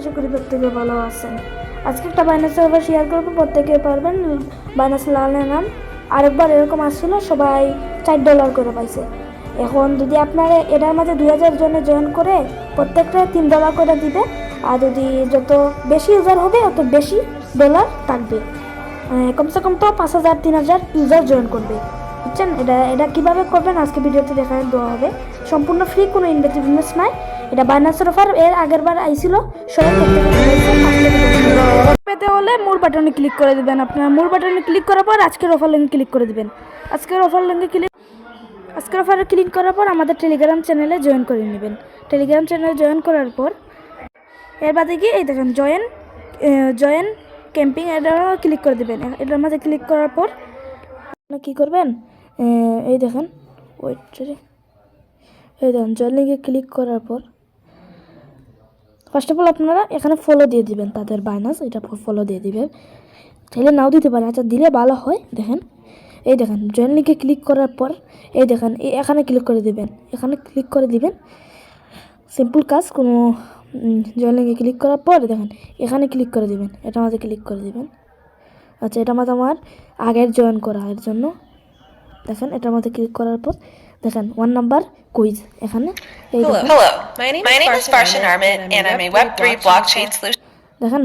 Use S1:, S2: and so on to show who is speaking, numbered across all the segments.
S1: আশা করি প্রত্যেকে ভালো আছেন। আজকে একটা বাইনাস সার্ভার শেয়ার করবো, প্রত্যেকে পারবেন। বাইনাস লালের নাম আরেকবার এরকম আসছিল, সবাই $4 করে পাইছে। এখন যদি আপনারা এটার মাঝে 2000 জনে জয়েন করে প্রত্যেকটা $3 করে দিবে, আর যদি যত বেশি ইউজার হবে তত বেশি ডলার থাকবে। কমসে কম তো 5000 3000 ইউজার জয়েন করবে, বুঝছেন? এটা কীভাবে করবেন আজকে ভিডিওতে দেখায় দেওয়া হবে। সম্পূর্ণ ফ্রি, কোনো ইনভেস্টমেন্ট নাই। এটা বাইনান্সের অফার, এর আগের বার আইছিল, সবাই পেতে হলে মূল বাটনে ক্লিক করে দেবেন। আপনারা মূল বাটনে ক্লিক করার পর আজকের অফার লিঙ্কে ক্লিক করে দেবেন। আজকের অফারে ক্লিক করার পর আমাদের টেলিগ্রাম চ্যানেলে জয়েন করে নেবেন। টেলিগ্রাম চ্যানেলে জয়েন করার পর এর বাদে গিয়ে এই দেখেন জয়েন ক্যাম্পিং, এটাও ক্লিক করে দেবেন। এটার মাঝে ক্লিক করার পর আপনারা কী করবেন, এই দেখেন এই দেখেন জয়েন লিঙ্কে ক্লিক করার পর ফার্স্ট অফ অল আপনারা এখানে ফলো দিয়ে দিবেন, তাদের বাইনাস এটা ফলো দিয়ে দিবেন। চাইলে নাও দিতে পারে, আচ্ছা দিলে ভালো হয়। দেখেন এই দেখেন জয়েন লিঙ্কে ক্লিক করার পর এই দেখেন এখানে ক্লিক করে দিবেন, এখানে ক্লিক করে দিবেন। সিম্পল কাজ, কোনো জয়েন লিঙ্কে ক্লিক করার পর দেখেন এখানে ক্লিক করে দিবেন, এটা মাঝে ক্লিক করে দিবেন। আচ্ছা এটা মাঝে আমার আগের জয়েন করা এর জন্য দেখেন এটার মধ্যে ক্লিক করার পর দেখেন 1 নাম্বার কুইজ এখানে।
S2: Hello, my name is Farshan Armit and I'm a Web3 blockchain solution.
S1: দেখেন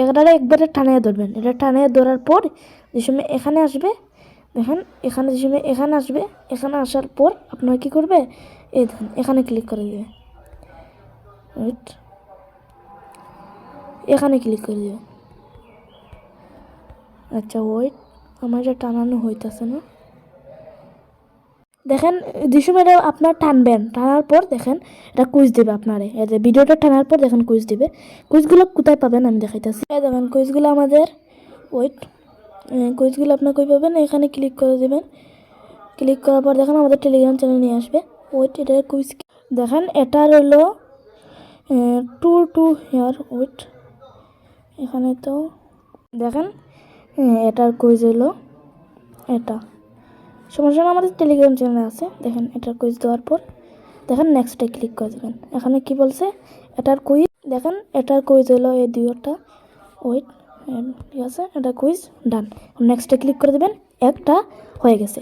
S1: এটা একবারে টানিয়ে ধরবেন, এটা টানিয়ে ধরার পর যে সময় এখানে আসবে, দেখেন এখানে যে সময় এখানে আসবে, এখানে আসার পর আপনারা কী করবে, এই দেখেন এখানে ক্লিক করে দেবে, এখানে ক্লিক করে দেবে। আচ্ছা ওয়েট, আমার এটা টানানো হইতেছে না। দেখেন যে সময় এটা আপনার টানার পর দেখেন এটা কুইজ দেবে আপনারে। এই যে ভিডিওটা টানার পর দেখেন কুইজ দেবে। কুইজগুলো কোথায় পাবেন আমি দেখাইতেছি। এই দেখেন কুইজগুলো আমাদের কুইজগুলো আপনার কই পাবেন, এখানে ক্লিক করে দেবেন। ক্লিক করার পর দেখেন আমাদের টেলিগ্রাম চ্যানেল নিয়ে আসবে। এটার কুইজ দেখেন, এটা রইল টু হিয়ার এখানে তো দেখেন এটার কুইজ হইল এটা। সমস্যা আমাদের টেলিগ্রাম চ্যানেলে আছে। দেখেন এটার কুইজ দেওয়ার পর দেখেন নেক্সটে ক্লিক করে দেবেন। এখানে কি বলছে এটার কুইজ, দেখেন এটার কুইজ হলো এই দুইটা। ঠিক আছে, এটা কুইজ ডান। নেক্সটে ক্লিক করে দেবেন। একটা হয়ে গেছে,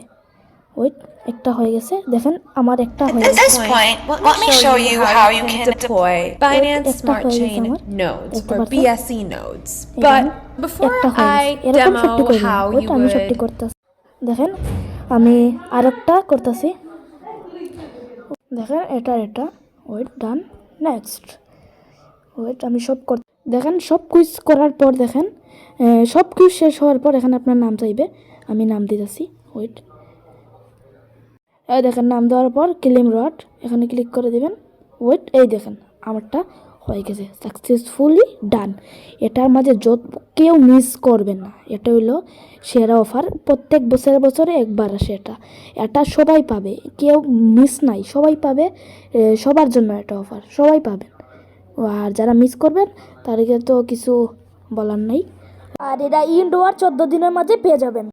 S1: একটা হয়ে গেছে। দেখেন আমার একটা হয়ে গেছে।
S2: At this point, let me show you how you can deploy Binance Smart Chain nodes or BSC nodes. But before I demo how you would...
S1: দেখেন আমি আরেকটা করতেছি। দেখেন এটা ডান। নেক্সট আমি সব দেখেন সব কুইজ করার পর দেখেন সব কুইজ শেষ হওয়ার পর এখানে আপনার নাম চাইবে, আমি নাম দিতেছি। এই দেখেন নাম দেওয়ার পর ক্লেম রড এখানে ক্লিক করে দেবেন। এই দেখেন আমারটা হয়ে গেছে, সাকসেসফুলি ডান। এটার মাঝে কেউ মিস করবেন না, এটা হইলো সেরা অফার। প্রত্যেক বছরে একবার আসে এটা সবাই পাবে, কেউ মিস নাই, সবাই পাবে। সবার জন্য এটা অফার, সবাই পাবেন। আর যারা মিস করবেন তাদেরকে তো কিছু বলার নাই। আর এটা ইন্ডোর 14 দিনের মাঝে পেয়ে যাবেন।